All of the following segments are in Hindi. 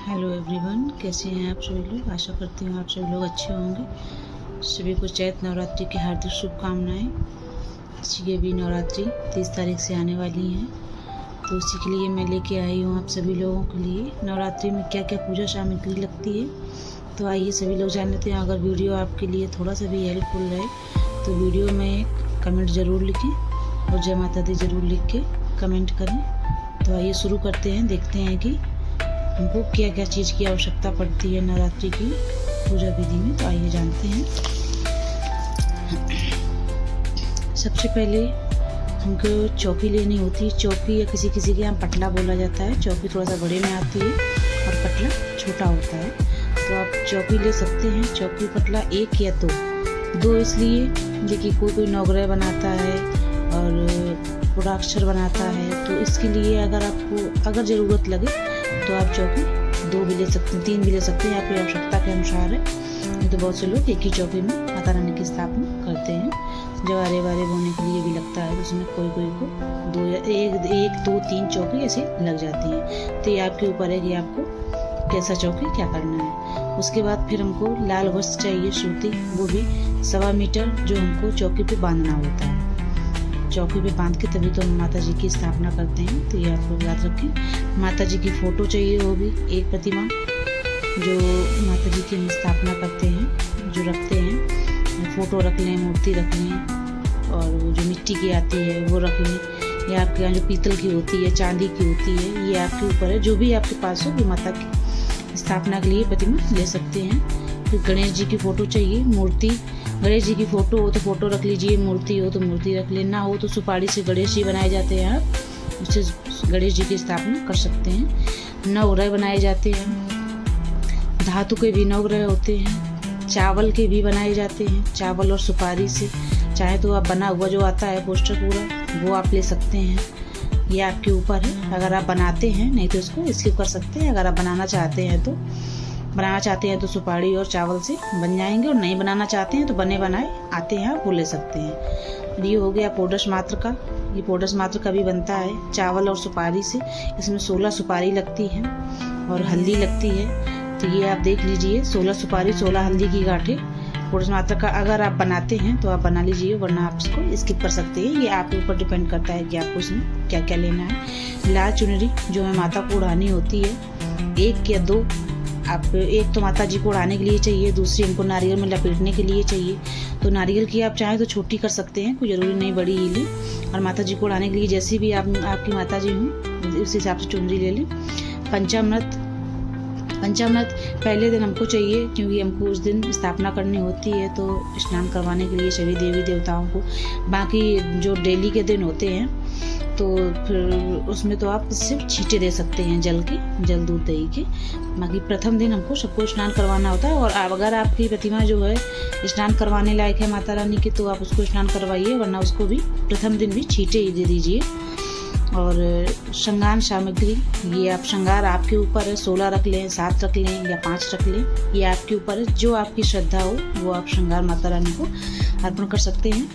हेलो एवरीवन, कैसे हैं आप सभी लोग। आशा करती हूँ आप सभी लोग अच्छे होंगे। सभी को चैत्र नवरात्रि की हार्दिक शुभकामनाएं। इसी के भी नवरात्रि 30 तारीख से आने वाली हैं, तो उसी के लिए मैं लेके आई हूँ आप सभी लोगों के लिए नवरात्रि में क्या क्या पूजा सामग्री लगती है। तो आइए सभी लोग जान लेते हैं। अगर वीडियो आपके लिए थोड़ा सा भी हेल्पफुल रहे तो वीडियो में एक कमेंट ज़रूर लिखें और जय माता दी ज़रूर लिख के कमेंट करें। तो आइए शुरू करते हैं, देखते हैं कि हमको क्या क्या चीज़ की आवश्यकता पड़ती है नवरात्रि की पूजा विधि में। तो आइए जानते हैं। सबसे पहले हमको चौकी लेनी होती है। चौकी या किसी किसी के यहाँ पटला बोला जाता है। चौकी थोड़ा सा बड़े में आती है और पटला छोटा होता है। तो आप चौकी ले सकते हैं। चौकी पटला एक या दो इसलिए देखिए कोई नवग्रह बनाता है और पूर्णाक्षर बनाता है, तो इसके लिए अगर ज़रूरत लगे तो आप चौकी 2 भी ले सकते हैं, 3 भी ले सकते हैं, आपकी आवश्यकता के अनुसार है। नहीं तो बहुत से लोग एक ही चौकी में माता रानी की स्थापना करते हैं। जवारे वारे बोने के लिए भी लगता है, उसमें कोई को 2 या 1 2 3 चौकी ऐसे लग जाती हैं। तो ये आपके ऊपर है कि आपको कैसा चौकी क्या करना है। उसके बाद फिर हमको लाल वस्त्र चाहिए, सूती, वो भी 1.25 मीटर, जो हमको चौकी पे बांधना होता है। चौकी पे बांध के तभी तो हम माता जी की स्थापना करते हैं। तो ये आप लोग याद रखें। माता जी की फ़ोटो चाहिए होगी, एक प्रतिमा जो माता जी की हम स्थापना करते हैं, जो रखते हैं। फ़ोटो रख लें, मूर्ति रख लें, और वो जो मिट्टी की आती है वो रख लें। या आपके यहाँ जो पीतल की होती है, चांदी की होती है, ये आपके ऊपर है। जो भी आपके पास हो वो माता की स्थापना के लिए प्रतिमा ले सकते हैं। फिर गणेश जी की फ़ोटो चाहिए, मूर्ति। गणेश जी की फ़ोटो हो तो फ़ोटो रख लीजिए, मूर्ति हो तो मूर्ति रख लेना। हो तो सुपारी से गणेश जी बनाए जाते हैं, आप उससे गणेश जी की स्थापना कर सकते हैं। नवग्रह बनाए जाते हैं, धातु के भी नवग्रह होते हैं, चावल के भी बनाए जाते हैं। चावल और सुपारी से चाहे तो आप बना हुआ जो आता है पोस्टर पूरा, वो आप ले सकते हैं। ये आपके ऊपर है। अगर आप बनाते हैं, नहीं तो इसको स्किप कर सकते हैं। अगर आप बनाना चाहते हैं तो सुपारी और चावल से बन जाएंगे, और नहीं बनाना चाहते हैं तो बने बनाए आते हैं, आप वो ले सकते हैं। ये हो गया पोडस मात्र का। ये पोडस मात्र का भी बनता है चावल और सुपारी से। इसमें 16 सुपारी लगती है और हल्दी लगती है। तो ये आप देख लीजिए, 16 सुपारी 16 हल्दी की गांठें पोडस मात्र का। अगर आप बनाते हैं तो आप बना लीजिए, वरना आप इसको स्किप कर सकते हैं। ये आपके ऊपर डिपेंड करता है कि आपको इसमें क्या क्या लेना है। लाल चुनरी जो हमें माता को ओढ़ानी होती है, 1 या 2 आप, एक तो माता जी को ओढ़ाने के लिए चाहिए, दूसरी हमको नारियल में लपेटने के लिए चाहिए। तो नारियल की आप चाहें तो छोटी कर सकते हैं, कोई ज़रूरी नहीं बड़ी ही लें। और माता जी को ओढ़ाने के लिए जैसी भी आपकी माता जी हों उस हिसाब से चुनरी ले लें। पंचामृत पहले दिन हमको चाहिए, क्योंकि हमको उस दिन स्थापना करनी होती है, तो स्नान करवाने के लिए सभी देवी देवताओं को। बाकी जो डेली के दिन होते हैं तो फिर उसमें तो आप सिर्फ छींटे दे सकते हैं जल दूध दही के। बाकी प्रथम दिन हमको सबको स्नान करवाना होता है। और अगर आपकी प्रतिमा जो है स्नान करवाने लायक है माता रानी की, तो आप उसको स्नान करवाइए, वरना उसको भी प्रथम दिन भी छींटे ही दे दीजिए। और श्रृंगार सामग्री, ये आप श्रृंगार आपके ऊपर है, 16 रख लें, 7 रख लें या 5 रख लें, ये आपके ऊपर है। जो आपकी श्रद्धा हो वो आप श्रृंगार माता रानी को अर्पण कर सकते हैं।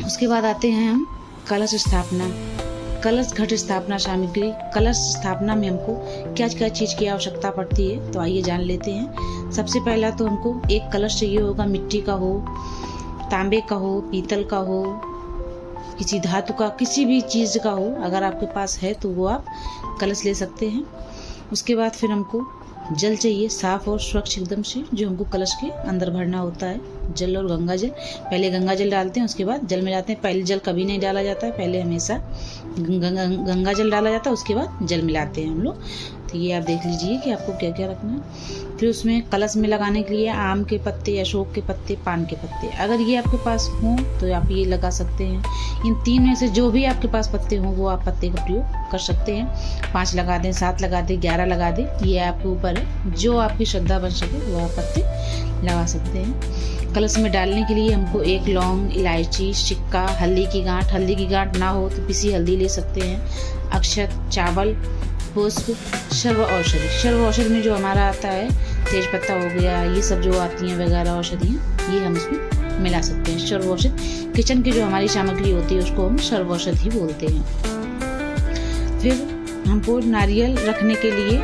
उसके बाद आते हैं हम कलश स्थापना। कलश घट स्थापना सामग्री। कलश स्थापना में हमको क्या क्या चीज़ की आवश्यकता पड़ती है, तो आइए जान लेते हैं। सबसे पहला तो हमको एक कलश चाहिए होगा, मिट्टी का हो, तांबे का हो, पीतल का हो, किसी धातु का, किसी भी चीज़ का हो। अगर आपके पास है तो वो आप कलश ले सकते हैं। उसके बाद फिर हमको जल चाहिए, साफ और स्वच्छ एकदम से, जो हमको कलश के अंदर भरना होता है। जल और गंगा जल, पहले गंगा जल डालते हैं, उसके बाद जल मिलाते हैं। पहले जल कभी नहीं डाला जाता है, पहले हमेशा गंगा जल डाला जाता है, उसके बाद जल मिलाते हैं हम लोग। तो ये आप देख लीजिए कि आपको क्या क्या रखना है। फिर उसमें कलश में लगाने के लिए आम के पत्ते, अशोक के पत्ते, पान के पत्ते, अगर ये आपके पास हों तो आप ये लगा सकते हैं। इन 3 में से जो भी आपके पास पत्ते हों वो आप पत्ते का प्रयोग कर सकते हैं। 5 लगा दें, 7 लगा दें, 11 लगा दें, ये आपके ऊपर है। जो आपकी श्रद्धा बन सके वो आप पत्ते लगा सकते हैं। कलश में डालने के लिए हमको 1 लौंग, इलायची, सिक्का, हल्दी की गांठ ना हो तो पिसी हल्दी ले सकते हैं, अक्षत, चावल, पुष्प, सर्व औषधि में जो हमारा आता है तेज पत्ता हो गया, ये सब जो आती हैं वगैरह औषधियाँ, ये हम इसमें मिला सकते हैं। सर्व औषध किचन की जो हमारी सामग्री होती है उसको हम सर्व औषधि बोलते हैं। फिर हमको नारियल रखने के लिए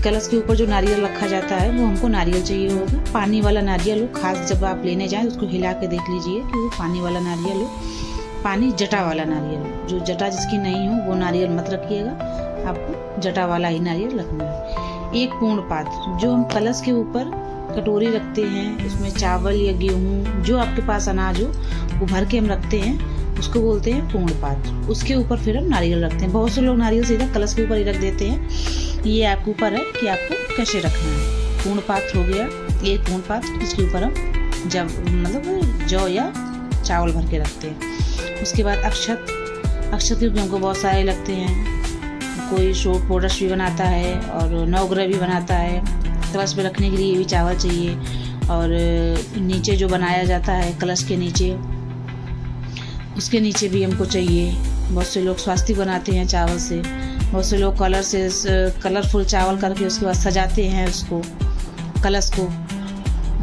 कलश के ऊपर जो नारियल रखा जाता है वो हमको नारियल चाहिए होगा, पानी वाला नारियल हो। खास जब आप लेने जाएं उसको हिला के देख लीजिए कि वो पानी वाला नारियल हो, पानी जटा वाला नारियल हो। जो जटा जिसकी नहीं हो वो नारियल मत रखिएगा, आपको जटा वाला ही नारियल रखना है। एक पूर्ण पात्र, जो हम कलश के ऊपर कटोरी रखते हैं, उसमें चावल या गेहूँ जो आपके पास अनाज हो वो भर के हम रखते हैं, उसको बोलते हैं पूर्ण पात्र। उसके ऊपर फिर हम नारियल रखते हैं। बहुत से लोग नारियल सीधा कलश के ऊपर ही रख देते हैं, ये आपके ऊपर है कि आपको कैसे रखना है। पूर्ण पात्र हो गया एक पूर्ण पात्र, इसके ऊपर हम मतलब जौ या चावल भर के रखते हैं। उसके बाद अक्षत, अक्षत क्योंकि हमको बहुत सारे लगते हैं, कोई शो पोडस भी बनाता है और नवग्रह भी बनाता है। कलश में रखने के लिए भी चावल चाहिए। और नीचे जो बनाया जाता है कलश के नीचे, उसके नीचे भी हमको चाहिए। बहुत से लोग स्वास्तिक बनाते हैं चावल से, बहुत से लोग कलरफुल चावल करके उसके बाद सजाते हैं उसको, कलश को।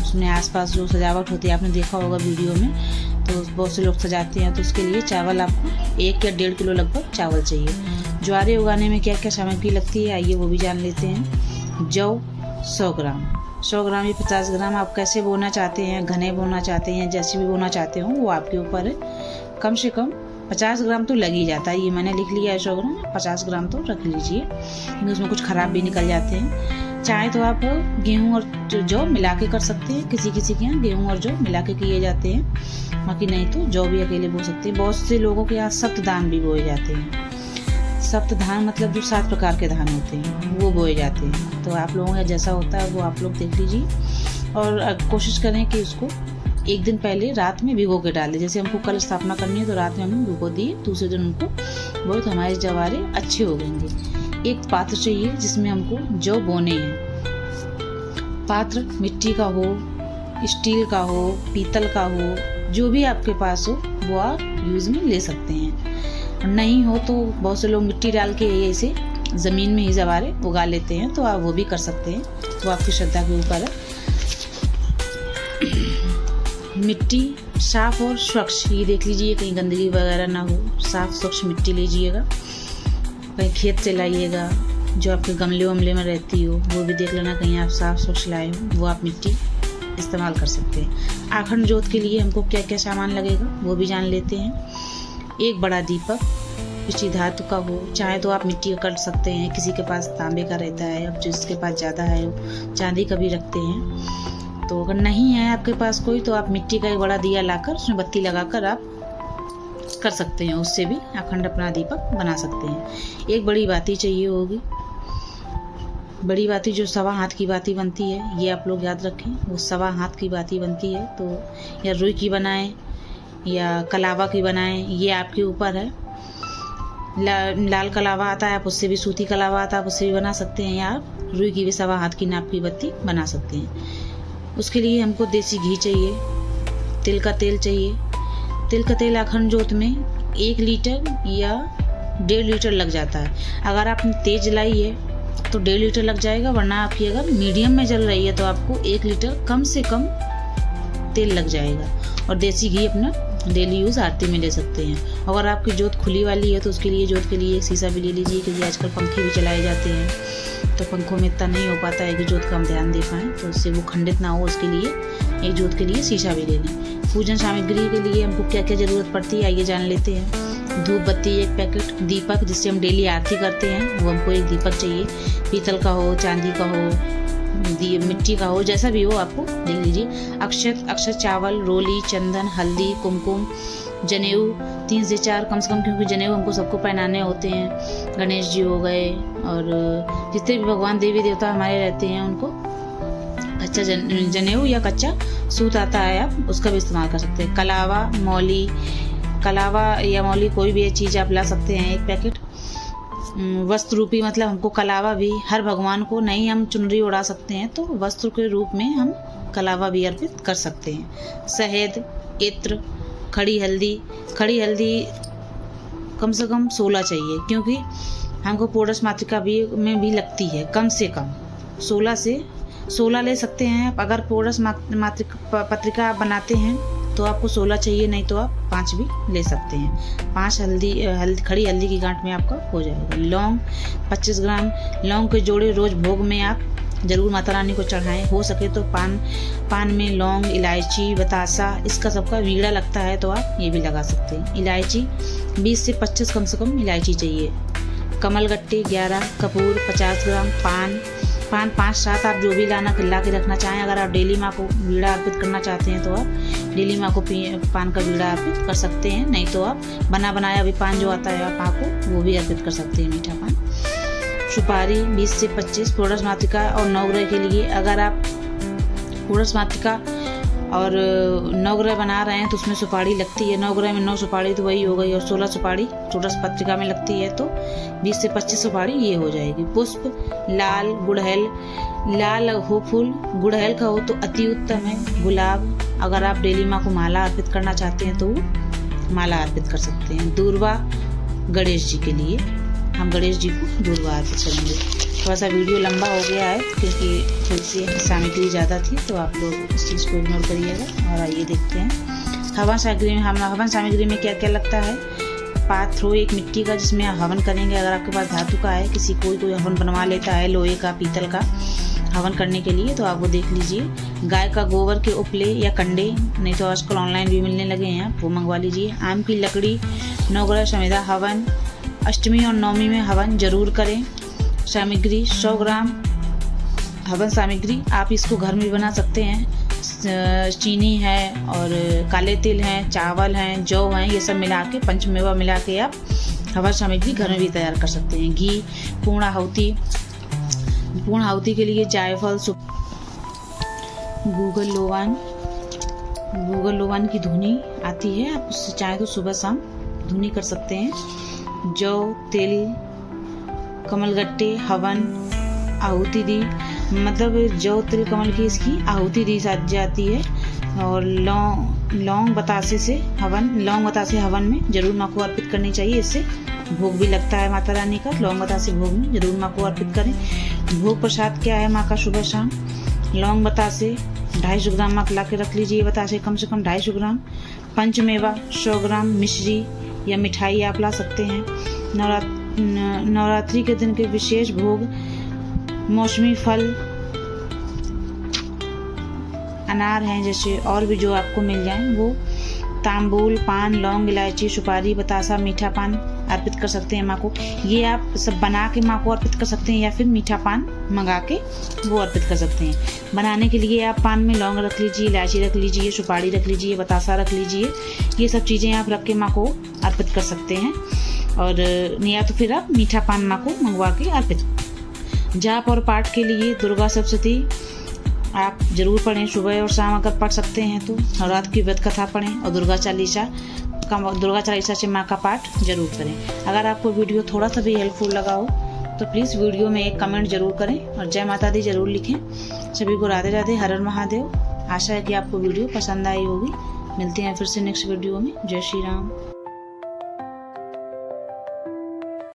उसमें आसपास जो सजावट होती है आपने देखा होगा वीडियो में, तो बहुत से लोग सजाते हैं। तो उसके लिए चावल आपको 1 या 1.5 किलो लगभग चावल चाहिए। ज्वारे उगाने में क्या क्या सामग्री लगती है आइए वो भी जान लेते हैं। जौ 100 ग्राम, 100 ग्राम या 50 ग्राम, आप कैसे बोना चाहते हैं, घने बोना चाहते हैं, जैसे भी बोना चाहते हो वो आपके ऊपर है। कम से कम 50 ग्राम तो लग ही जाता है, ये मैंने लिख लिया है 100 ग्राम, 50 ग्राम तो रख लीजिए क्योंकि उसमें कुछ ख़राब भी निकल जाते हैं। चाहे तो आप गेहूं और जौ मिला के कर सकते हैं, किसी किसी के यहाँ गेहूं और जौ मिला के किए जाते हैं, बाकी नहीं तो जौ भी अकेले बो सकते हैं। बहुत से लोगों के यहाँ सप्तधान भी बोए जाते हैं। सप्तधान मतलब जो 7 प्रकार के धान होते हैं वो बोए जाते हैं। तो आप लोगों का जैसा होता है वो आप लोग देख लीजिए और कोशिश करें कि उसको एक दिन पहले रात में भिगो के डालें। जैसे हमको कल स्थापना करनी है तो रात में हमने भिगो दिए, दूसरे दिन उनको बहुत हमारे जवारे अच्छे हो गएंगे। एक पात्र चाहिए जिसमें हमको जौ बोने हैं। पात्र मिट्टी का हो, स्टील का हो, पीतल का हो, जो भी आपके पास हो वो आप यूज़ में ले सकते हैं। नहीं हो तो बहुत से लोग मिट्टी डाल के ऐसे ज़मीन में ही जवारे उगा लेते हैं, तो आप वो भी कर सकते हैं, वो आपकी श्रद्धा के ऊपर है। मिट्टी साफ और स्वच्छ, ये देख लीजिए कहीं गंदगी वगैरह ना हो, साफ स्वच्छ मिट्टी लीजिएगा। कहीं खेत से लाइएगा, जो आपके गमले वमले में रहती हो वो भी देख लेना कहीं आप साफ स्वच्छ लाए हो, वो आप मिट्टी इस्तेमाल कर सकते हैं। आखंड जोत के लिए हमको क्या क्या सामान लगेगा वो भी जान लेते हैं। एक बड़ा दीपक किसी धातु का हो, चाहे तो आप मिट्टी का कर सकते हैं, किसी के पास तांबे का रहता है, अब जिसके पास ज़्यादा है चांदी का भी रखते हैं। तो अगर नहीं है आपके पास कोई तो आप मिट्टी का एक बड़ा दिया लाकर उसमें बत्ती लगाकर आप कर सकते हैं, उससे भी अखंड अपना दीपक बना सकते हैं। एक बड़ी बाती चाहिए होगी, बड़ी बाती जो 1.25 हाथ की बाती बनती है, ये आप लोग याद रखें, वो 1.25 हाथ की बाती बनती है। तो या रुई की बनाएं या कलावा की बनाएं, ये आपके ऊपर है। लाल कलावा आता है, आप उससे भी, सूती कलावा आता है, आप उससे भी बना सकते हैं, या आप रुई की भी 1.25 हाथ की नाप की बत्ती बना सकते हैं। उसके लिए हमको देसी घी चाहिए, तिल का तेल चाहिए। तिल का तेल अखंड जोत में 1 लीटर या 1.5 लीटर लग जाता है। अगर आपने तेज जलाई है तो 1.5 लीटर लग जाएगा, वरना आपकी अगर मीडियम में जल रही है तो आपको 1 लीटर कम से कम तेल लग जाएगा। और देसी घी अपना डेली यूज़ आरती में ले सकते हैं। अगर आपकी जोत खुली वाली है तो उसके लिए जोत के लिए एक शीशा भी ले लीजिए, क्योंकि आजकल पंखे भी चलाए जाते हैं, तो पंखों में इतना नहीं हो पाता है कि जोत का हम ध्यान दे पाएँ, तो उससे वो खंडित ना हो, उसके लिए एक जोत के लिए शीशा भी ले लें। पूजन सामग्री के लिए हमको क्या क्या ज़रूरत पड़ती है आइए जान लेते हैं। धूप बत्ती 1 पैकेट, दीपक जिससे हम डेली आरती करते हैं वो हमको 1 दीपक चाहिए, पीतल का हो, चांदी का हो, मिट्टी का हो, जैसा भी हो आपको देख लीजिए। अक्षत चावल, रोली, चंदन, हल्दी, कुमकुम, जनेऊ 3 से 4 कम से कम, क्योंकि जनेऊ हमको सबको पहनाने होते हैं। गणेश जी हो गए और जितने भी भगवान देवी देवता हमारे रहते हैं उनको कच्चा जनेऊ या कच्चा सूत आता है, आप उसका भी इस्तेमाल कर सकते हैं। कलावा, मौली, कलावा या मौली कोई भी चीज़ आप ला सकते हैं 1 पैकेट। वस्त्र रूपी, मतलब हमको कलावा भी, हर भगवान को नहीं हम चुनरी उड़ा सकते हैं तो वस्त्र के रूप में हम कलावा भी अर्पित कर सकते हैं। शहद, इत्र, खड़ी हल्दी कम से कम 16 चाहिए, क्योंकि हमको पोडस मातृका में भी लगती है, कम से कम 16 ले सकते हैं आप। अगर पोडस मातृका पत्रिका आप बनाते हैं तो आपको 16 चाहिए, नहीं तो आप 5 भी ले सकते हैं। 5 खड़ी हल्दी की गांठ में आपका हो जाएगा। लौंग 25 ग्राम लौंग के जोड़े रोज भोग में आप जरूर माता रानी को चढ़ाएं। हो सके तो पान में लौंग, इलायची, बतासा, इसका सबका वीड़ा लगता है तो आप ये भी लगा सकते हैं। इलायची 20 से 25 कम से कम इलायची चाहिए। कमलगट्टे 11, कपूर 50 ग्राम, पान 5-7 आप जो भी ला के रखना चाहें। अगर आप डेली माँ को वीड़ा अर्पित करना चाहते हैं तो आप डेली माँ को पान का वीड़ा अर्पित कर सकते हैं, नहीं तो आप बना बनाया भी पान जो आता है आप माँ को वो भी अर्पित कर सकते हैं, मीठा पान। सुपारी 20 से 25 पूर्णस मातृका और नवग्रह के लिए। अगर आप पूर्णस मातृका और नवग्रह बना रहे हैं तो उसमें सुपारी लगती है। नवग्रह में 9 सुपारी तो वही हो गई, और 16 सुपारी पूर्णस मातृका में लगती है तो 20 से 25 सुपारी ये हो जाएगी। पुष्प लाल गुड़हल, लाल हो फूल गुड़हल का हो तो अति उत्तम है। गुलाब, अगर आप डेली माँ को माला अर्पित करना चाहते हैं तो माला अर्पित कर सकते हैं। दूर्वा गणेश जी के लिए, हम गणेश जी को दूर्वा अर्पित करेंगे। थोड़ा सा वीडियो लंबा हो गया है क्योंकि थोड़ी सी सामग्री ज़्यादा थी, तो आप लोग इस चीज़ को इग्नोर करिएगा। और आइए देखते हैं हवन सामग्री में क्या क्या लगता है। पात्र हो एक मिट्टी का जिसमें आप हवन करेंगे। अगर आपके पास धातु का है, कोई हवन बनवा लेता है लोहे का, पीतल का हवन करने के लिए, तो आप वो देख लीजिए। गाय का गोबर के उपले या कंडे, नहीं तो आजकल ऑनलाइन भी मिलने लगे हैं, आप वो मंगवा लीजिए। आम की लकड़ी, नवग्रह समिधा हवन, अष्टमी और नवमी में हवन जरूर करें। सामग्री 100 ग्राम हवन सामग्री, आप इसको घर में बना सकते हैं। चीनी है और काले तिल हैं, चावल हैं, जौ हैं, ये सब मिला के पंचमेवा मिला के आप हवन सामग्री घर में भी तैयार कर सकते हैं। घी, पूर्ण आहुति के लिए जायफल, गूगल लोवान की धुनी आती है, आप उससे चाहे तो सुबह शाम धुनी कर सकते हैं। जौ, तिल, कमलगट्टे, हवन, आहुति दी, मतलब जौ तिल कमल की इसकी आहुति दी जाती है। और लौंग बतासे हवन में जरूर माँ को अर्पित करनी चाहिए, इससे भोग भी लगता है माता रानी का। लौंग बतासे भोग में जरूर माँ को अर्पित करें। भोग प्रसाद क्या है माँ का सुबह शाम? लौंग बतासे 250 ग्राम माँ ला के रख लीजिए, बतासे कम से कम 250 ग्राम। पंचमेवा 100 ग्राम, मिश्री या मिठाई आप ला सकते हैं। नवरात्रि के दिन के विशेष भोग, मौसमी फल, अनार हैं जैसे, और भी जो आपको मिल जाए वो। तांबूल, पान, लौंग, इलायची, सुपारी, बतासा, मीठा पान अर्पित कर सकते हैं माँ को। ये आप सब बना के माँ को अर्पित कर सकते हैं या फिर मीठा पान मंगा के वो अर्पित कर सकते हैं। बनाने के लिए आप पान में लौंग रख लीजिए, इलायची रख लीजिए, सुपारी रख लीजिए, बतासा रख लीजिए, ये सब चीज़ें आप रख के माँ को अर्पित कर सकते हैं। और या तो फिर आप मीठा पान माँ को मंगवा के अर्पित। जाप और पाठ के लिए दुर्गा सप्तशती आप जरूर पढ़ें, सुबह और शाम अगर पढ़ सकते हैं तो। और रात की व्रत कथा पढ़ें और दुर्गा चालीसा से माँ का पाठ जरूर करें। अगर आपको वीडियो थोड़ा सा भी हेल्पफुल लगा हो तो प्लीज़ वीडियो में एक कमेंट जरूर करें और जय माता दी जरूर लिखें। सभी को राधे राधे, हर हर महादेव। आशा है कि आपको वीडियो पसंद आई होगी। मिलते हैं फिर से नेक्स्ट वीडियो में। जय श्री राम।